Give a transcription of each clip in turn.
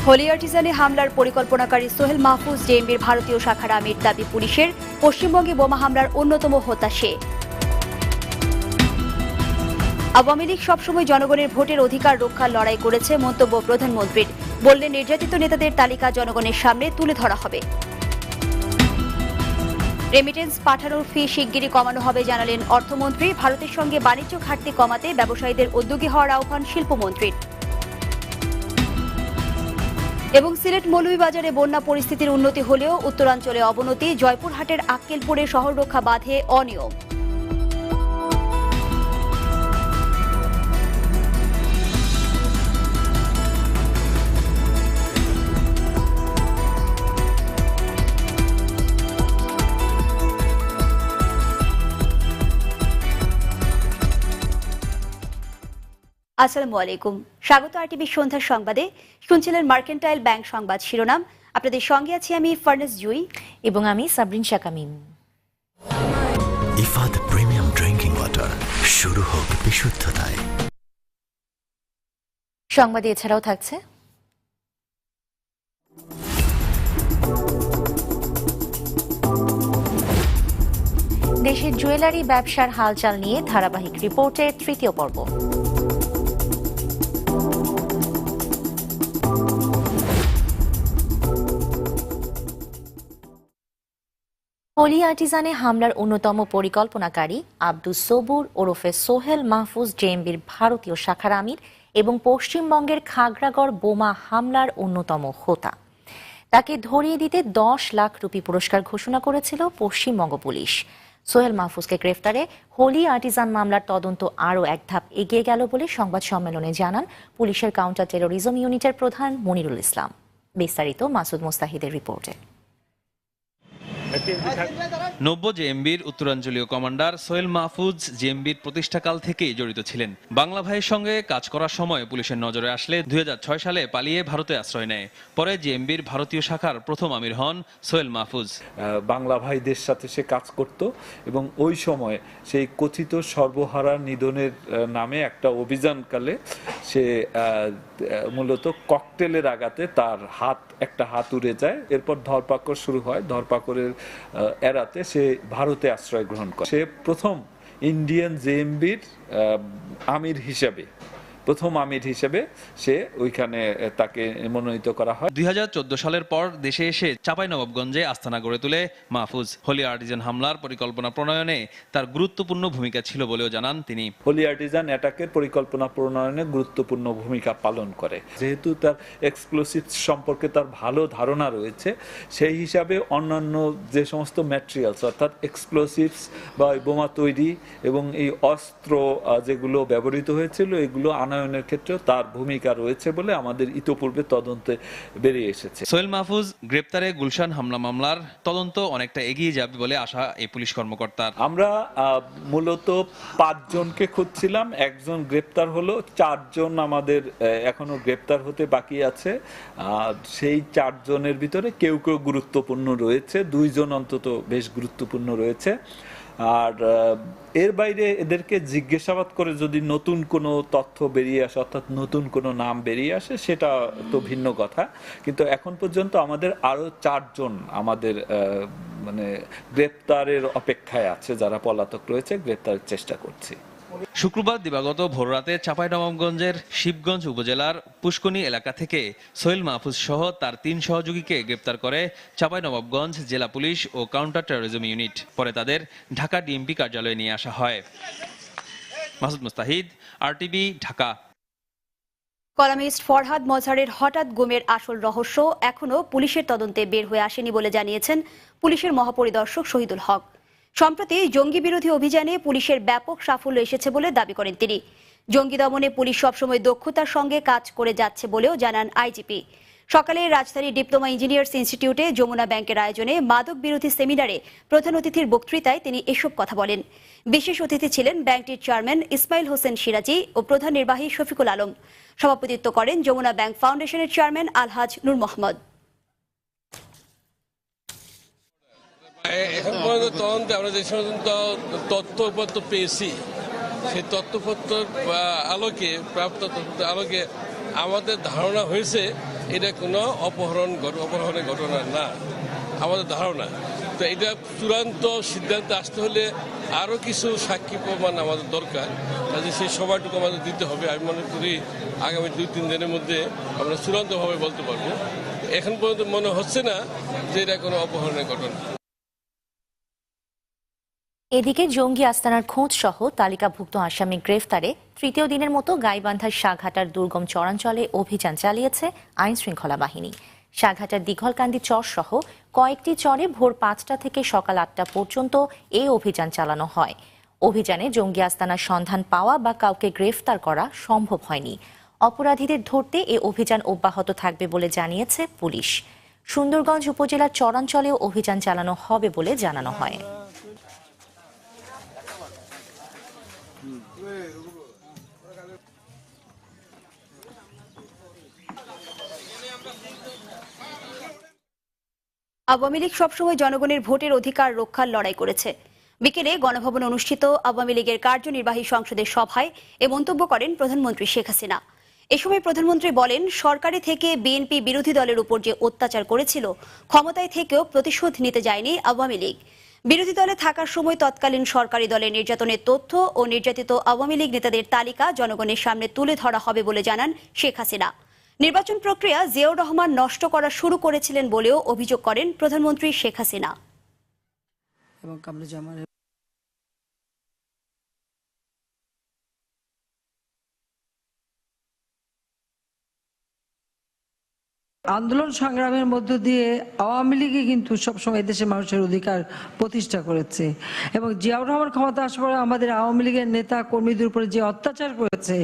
হোলি আর্টিজানে হামলার পরিকল্পনাকারী সোহেল মাহফুজ জেএমবির ভারতীয় শাখার আমির দাবি পুলিশের, পশ্চিমবঙ্গে বোমা হামলার অন্যতম হোতা সে। আওয়ামী লীগ সবসময় জনগণের ভোটের অধিকার রক্ষার লড়াই করেছে মন্তব্য প্রধানমন্ত্রীর, বললেন নির্যাতিত নেতাদের তালিকা জনগণের সামনে তুলে ধরা হবে। রেমিটেন্স পাঠানোর ফি শিগগিরই কমানো হবে জানালেন অর্থমন্ত্রী, ভারতের সঙ্গে বাণিজ্য ঘাটতি কমাতে ব্যবসায়ীদের উদ্যোগী হওয়ার আহ্বান শিল্পমন্ত্রীর। এবং সিলেট মৌলভীবাজারে বন্যা পরিস্থিতির উন্নতি হলেও উত্তরাঞ্চলে অবনতি, জয়পুরহাটের আক্কেলপুরে শহর রক্ষা বাঁধে অনিয়ম। আসসালামু আলাইকুম, স্বাগত আরটিভি সন্ধ্যার সংবাদে। শুনছিলেন মার্কেন্টাইল ব্যাংক সংবাদ শিরোনাম। আপনাদের সঙ্গে আছি আমি ফার্নেস জুই এবং আমি সাবরিন শাকামিম। ইফাদ প্রিমিয়াম ড্রিঙ্কিং ওয়াটার, শুরু হোক বিশুদ্ধতায়। সংবাদে এছাড়াও থাকছে দেশের জুয়েলারি ব্যবসার হালচাল নিয়ে ধারাবাহিক রিপোর্টের তৃতীয় পর্ব। হোলি আর্টিজানে হামলার অন্যতম পরিকল্পনাকারী আব্দুস সবুর ওরফে সোহেল মাহফুজ জেএমবির ভারতীয় শাখার আমির এবং পশ্চিমবঙ্গের খাগড়াগড় বোমা হামলার অন্যতম হোতা। তাকে ধরিয়ে দিতে 10 লাখ রুপি পুরস্কার ঘোষণা করেছিল পশ্চিমবঙ্গ পুলিশ। সোহেল মাহফুজকে গ্রেফতারে হোলি আর্টিজান মামলার তদন্ত আরও এক ধাপ এগিয়ে গেল বলে সংবাদ সম্মেলনে জানান পুলিশের কাউন্টার টেরোরিজম ইউনিটের প্রধান মনিরুল ইসলাম। বিস্তারিত মাসুদ মোস্তাহিদের রিপোর্টে। নব্য জেএমবির উত্তরাঞ্চলীয় কমান্ডার সোহেল মাহফুজ জেএমবির প্রতিষ্ঠাকাল থেকেই জড়িত ছিলেন। বাংলা ভাইয়ের সঙ্গে কাজ করার সময় পুলিশের নজরে আসলে 2006 সালে পালিয়ে ভারতে আশ্রয় নেয়। পরে জেএমবির ভারতীয় শাখার প্রথম আমির হন সোহেল মাহফুজ। বাংলা ভাইদের সাথে সে কাজ করত এবং ওই সময় সেই কথিত সর্বহারা নিধনের নামে একটা অভিযানকালে সে মূলত ককটেলের আঘাতে তার একটা হাত উড়ে যায়। এরপর ধরপাকড় শুরু হয়। ধরপাকড়ের এড়াতে সে ভারতে আশ্রয় গ্রহণ করে। সে প্রথম ইন্ডিয়ান জেএমবির প্রথম আমির হিসেবে সে ওইখানে তাকে মনোনীত করা হয়। 2014 সালের পর দেশে এসে চাঁপাইনবাবগঞ্জে আস্তানা গড়ে তোলে মাহফুজ। হোলি আর্টিজান হামলার পরিকল্পনা প্রণয়নে তার গুরুত্বপূর্ণ ভূমিকা ছিল বলেও জানান তিনি। হোলি আর্টিজান অ্যাটাকের পরিকল্পনা প্রণয়নে গুরুত্বপূর্ণ ভূমিকা পালন করে। যেহেতু তার এক্সপ্লোসিভ সম্পর্কে তার ভালো ধারণা রয়েছে, সেই হিসাবে অন্যান্য যে সমস্ত ম্যাটেরিয়ালস অর্থাৎ এক্সপ্লোসিভস বা বোমা তৈরি এবং এই অস্ত্র যেগুলো ব্যবহৃত হয়েছিল এগুলো আনয়নের ক্ষেত্রে তার ভূমিকা রয়েছে বলে আমাদের ইতোপূর্বে তদন্তে বেরিয়ে এসেছে। সোহেল মাহফুজ গ্রেপ্তারে গুলশান হামলা মামলার তদন্ত অনেকটা এগিয়ে যাবে বলে আশা এই পুলিশ কর্মকর্তার। আমরা মূলত 5 জনকে খুঁজছিলাম, একজন গ্রেপ্তার হলো, 4 জন আমাদের এখনো গ্রেপ্তার হতে বাকি আছে। সেই 4 জনের ভিতরে কেউ কেউ গুরুত্বপূর্ণ রয়েছে, 2 জন অন্তত বেশ গুরুত্বপূর্ণ রয়েছে। আর এর বাইরে এদেরকে জিজ্ঞাসাবাদ করে যদি নতুন কোনো তথ্য বেরিয়ে আসে অর্থাৎ নতুন কোনো নাম বেরিয়ে আসে সেটা তো ভিন্ন কথা, কিন্তু এখন পর্যন্ত আমাদের আরো 4 জন আমাদের গ্রেপ্তারের অপেক্ষায় আছে, যারা পলাতক রয়েছে, গ্রেপ্তারের চেষ্টা করছি। শুক্রবার দিবাগত ভোররাতে চাঁপাইনবাবগঞ্জের শিবগঞ্জ উপজেলার পুষ্কনী এলাকা থেকে সোহেল মাহফুজ সহ তার 3 সহযোগীকে গ্রেপ্তার করে চাঁপাইনবাবগঞ্জ জেলা পুলিশ ও কাউন্টার টেরোরিজম ইউনিট। পরে তাদের ঢাকা ডিএমপি কার্যালয়ে নিয়ে আসা হয়। মাসুদ মুস্তাহিদ, আরটিভি, ঢাকা। কলামিস্ট ফরহাদ মজহারের হঠাৎ গুমের আসল রহস্য এখনো পুলিশের তদন্তে বের হয়ে আসেনি বলে জানিয়েছেন পুলিশের মহাপরিদর্শক শহীদুল হক। সম্প্রতি জঙ্গি বিরোধী অভিযানে পুলিশের ব্যাপক সাফল্য এসেছে বলে দাবি করেন তিনি। জঙ্গি দমনে পুলিশ সবসময় দক্ষতার সঙ্গে কাজ করে যাচ্ছে বলেও জানান আইজিপি। সকালে রাজধানীর ডিপ্লোমা ইঞ্জিনিয়ার্স ইনস্টিটিউটে যমুনা ব্যাংকের আয়োজনে মাদক বিরোধী সেমিনারে প্রধান অতিথির বক্তৃতায় তিনি এসব কথা বলেন। বিশেষ অতিথি ছিলেন ব্যাংকটির চেয়ারম্যান ইসমাইল হোসেন সিরাজি ও প্রধান নির্বাহী শফিকুল আলম। সভাপতিত্ব করেন যমুনা ব্যাংক ফাউন্ডেশনের চেয়ারম্যান আলহাজ নূর মোহাম্মদ। এখন পর্যন্ত তদন্তে আমরা যে সমস্ত তথ্যপত্র পেয়েছি সেই তথ্যপত্রের আলোকে প্রাপ্ত তথ্যের আলোকে আমাদের ধারণা হয়েছে এটা কোনো অপহরণের ঘটনা না আমাদের ধারণা। তো এটা চূড়ান্ত সিদ্ধান্তে আসতে হলে আরও কিছু সাক্ষী প্রমাণ আমাদের দরকার, কাজে সেই সময়টুকু আমাদের দিতে হবে। আমি মনে করি আগামী 2-3 দিনের মধ্যে আমরা চূড়ান্তভাবে বলতে পারবো। এখন পর্যন্ত মনে হচ্ছে না যে এটা কোনো অপহরণের ঘটনা। এদিকে জঙ্গি আস্তানার খোঁজ সহ তালিকাভুক্ত আসামি গ্রেফতারে তৃতীয় দিনের মতো গাইবান্ধার শাহঘাটার দুর্গম চরাঞ্চলে অভিযান চালিয়েছে আইন শৃঙ্খলা বাহিনী। শাহঘাটার দীঘলকান্দি চর সহ কয়েকটি চরে ভোর 5টা থেকে সকাল 8টা পর্যন্ত এই অভিযান চালানো হয়। অভিযানে জঙ্গি আস্তানার সন্ধান পাওয়া বা কাউকে গ্রেফতার করা সম্ভব হয়নি। অপরাধীদের ধরতে এ অভিযান অব্যাহত থাকবে বলে জানিয়েছে পুলিশ। সুন্দরগঞ্জ উপজেলার চরাঞ্চলেও অভিযান চালানো হবে বলে জানানো হয়। আওয়ামী লীগ সবসময় জনগণের ভোটের অধিকার রক্ষার লড়াই করেছে। বিকেলে গণভবনে অনুষ্ঠিত আওয়ামী লীগের কার্যনির্বাহী সংসদের সভায় এ মন্তব্য করেন প্রধানমন্ত্রী শেখ হাসিনা। এ সময় প্রধানমন্ত্রী বলেন, সরকারি থেকে বিএনপি বিরোধী দলের উপর যে অত্যাচার করেছিল, ক্ষমতায় থেকেও প্রতিশোধ নিতে যায়নি আওয়ামী লীগ। বিরোধী দলে থাকার সময় তৎকালীন সরকারি দলের নির্যাতনের তথ্য ও নির্যাতিত আওয়ামী লীগ নেতাদের তালিকা জনগণের সামনে তুলে ধরা হবে বলে জানান শেখ হাসিনা। নির্বাচন প্রক্রিয়া জিয়াউর রহমান নষ্ট করা শুরু করেছিলেন বলেও অভিযোগ করেন প্রধানমন্ত্রী শেখ হাসিনা। আন্দোলন সংগ্রামের মধ্য দিয়ে আওয়ামী লীগই কিন্তু সবসময় এদেশের মানুষের অধিকার প্রতিষ্ঠা করেছে এবং জিয়াউর রহমান ক্ষমতা আসার পরে আমাদের আওয়ামী লীগের নেতা কর্মীদের উপরে যে অত্যাচার করেছে,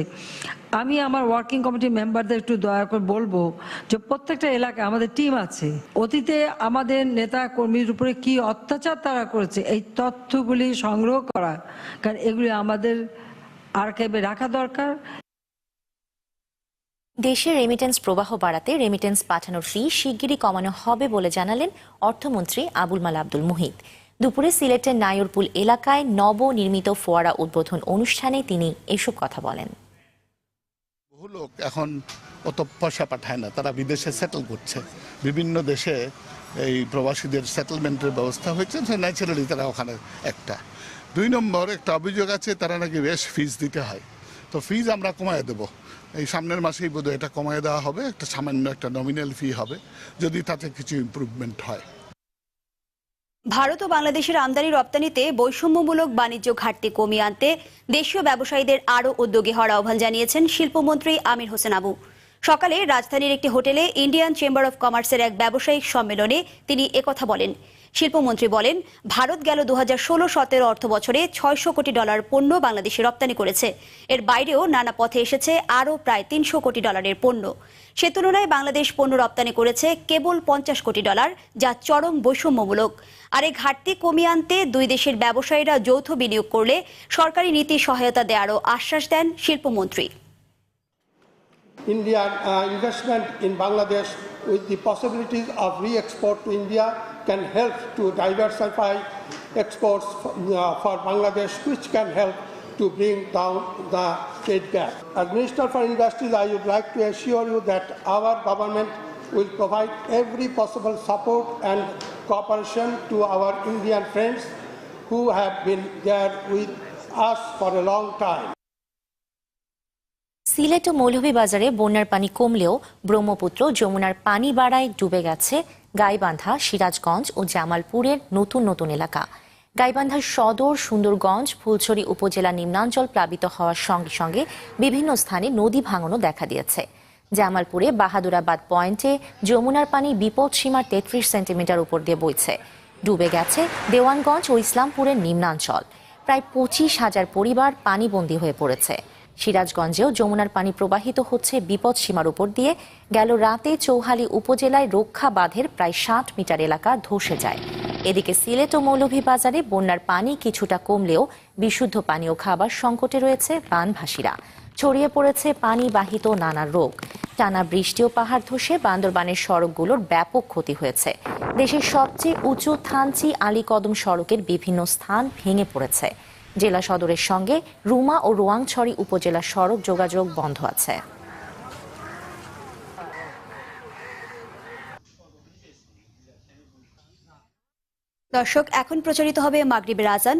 আমি আমার ওয়ার্কিং কমিটির মেম্বারদের একটু দয়া করে বলবো যে প্রত্যেকটা এলাকায় আমাদের টিম আছে। অতীতে আমাদের নেতা কর্মীর উপরে কি অত্যাচার তারা করেছে এই তথ্যগুলি সংগ্রহ করা, কারণ এগুলি আমাদের আর্কাইভে রাখা দরকার। দেশে রেমিটেন্স প্রবাহ বাড়াতে রেমিটেন্স পাঠানোর ফি শিগগিরই কমানো হবে বলে জানালেন অর্থমন্ত্রী আবুল মাল আব্দুল মুহিত। দুপুরে সিলেটের নায়রপুল এলাকায় নবনির্মিত ফোয়ারা উদ্বোধন অনুষ্ঠানে তিনি এসব কথা বলেন। বহু লোক এখন অত পয়সা পাঠায় না, তারা বিদেশে সেটেল করছে। বিভিন্ন দেশে এই প্রবাসীদের সেটেলমেন্টের ব্যবস্থা হয়েছে, ন্যাচারালি তারা ওখানে একটা। 2 নম্বর একটা অভিযোগ আছে, তারা নাকি বেশ ফিজ দিতে হয়। তো ফিজ আমরা কমায় দেবো, এই সামনের মাসেই বোধহয় এটা কমায় দেওয়া হবে। একটা সামান্য একটা নমিনাল ফি হবে, যদি তাতে কিছু ইমপ্রুভমেন্ট হয়। ভারত ও বাংলাদেশের আমদানি রপ্তানিতে বৈষম্যমূলক বাণিজ্য ঘাটতি কমিয়ে আনতে দেশীয় ব্যবসায়ীদের আরও উদ্যোগী হওয়ার আহ্বান জানিয়েছেন শিল্পমন্ত্রী আমির হোসেন আবু। সকালে রাজধানীর একটি হোটেলে ইন্ডিয়ান চেম্বার অব কমার্সের এক ব্যবসায়িক সম্মেলনে তিনি একথা বলেন। শিল্পমন্ত্রী বলেন, ভারত গেল 2016-17 অর্থ বছরে $600 কোটি পণ্য বাংলাদেশে রপ্তানি করেছে। এর বাইরেও নানা পথে এসেছে আরও প্রায় $300 কোটি পণ্য। সে তুলনায় বাংলাদেশ পণ্য রপ্তানি করেছে কেবল $50 কোটি, যা চরম বৈষম্যমূলক। আর এই ঘাটতি কমিয়ে আনতে দুই দেশের ব্যবসায়ীরা যৌথ বিনিয়োগ করলে সরকারি নীতি সহায়তা দেওয়ারও আশ্বাস দেন শিল্পমন্ত্রী। Indian investment in Bangladesh with the possibilities of re-export to India can help to diversify exports for Bangladesh, which can help to bring down the trade gap. As Minister for Industries, I would like to assure you that our government will provide every possible support and cooperation to our Indian friends who have been there with us for a long time. Sylhet ও মৌলভীবাজারে বন্যার পানি কমলেও ব্রহ্মপুত্র যমুনার পানি বাড়ায় ডুবে গেছে গাইবান্ধা, সিরাজগঞ্জ ও জামালপুরের নতুন নতুন এলাকা। গাইবান্ধার সদর, সুন্দরগঞ্জ, ফুলছড়ি উপজেলা নিম্নাঞ্চল প্লাবিত হওয়ার সঙ্গে সঙ্গে বিভিন্ন স্থানে নদী ভাঙনও দেখা দিয়েছে। জামালপুরে বাহাদুরাবাদ পয়েন্টে যমুনার পানি বিপদ সীমার 33 সেন্টিমিটার উপর দিয়ে বইছে। ডুবে গেছে দেওয়ানগঞ্জ ও ইসলামপুরের নিম্নাঞ্চল। প্রায় 25,000 পরিবার পানিবন্দী হয়ে পড়েছে। সিরাজগঞ্জেও যমুনার পানি প্রবাহিত হচ্ছে বিপদ সীমার উপর দিয়ে। গেল রাতে চৌহালি উপজেলায় রক্ষা বাঁধের প্রায় 60 মিটার এলাকা ধসে যায়। এদিকে সিলেট ও মৌলভীবাজারে বন্যার পানি কিছুটা কমলেও বিশুদ্ধ পানি ও খাবার সংকটে রয়েছে বানভাসীরা। ছড়িয়ে পড়েছে পানিবাহিত নানা রোগ। টানা বৃষ্টি ও পাহাড় ধসে বান্দরবানের সড়কগুলোর ব্যাপক ক্ষতি হয়েছে। দেশের সবচেয়ে উঁচু থানচি আলীকদম সড়কের বিভিন্ন স্থান ভেঙে পড়েছে। জেলা সদরের সঙ্গে রুমা ও রোয়াংছড়ি উপজেলা সড়ক যোগাযোগ বন্ধ আছে। দর্শক, এখন প্রচারিত হবে মাগরিবের আজান।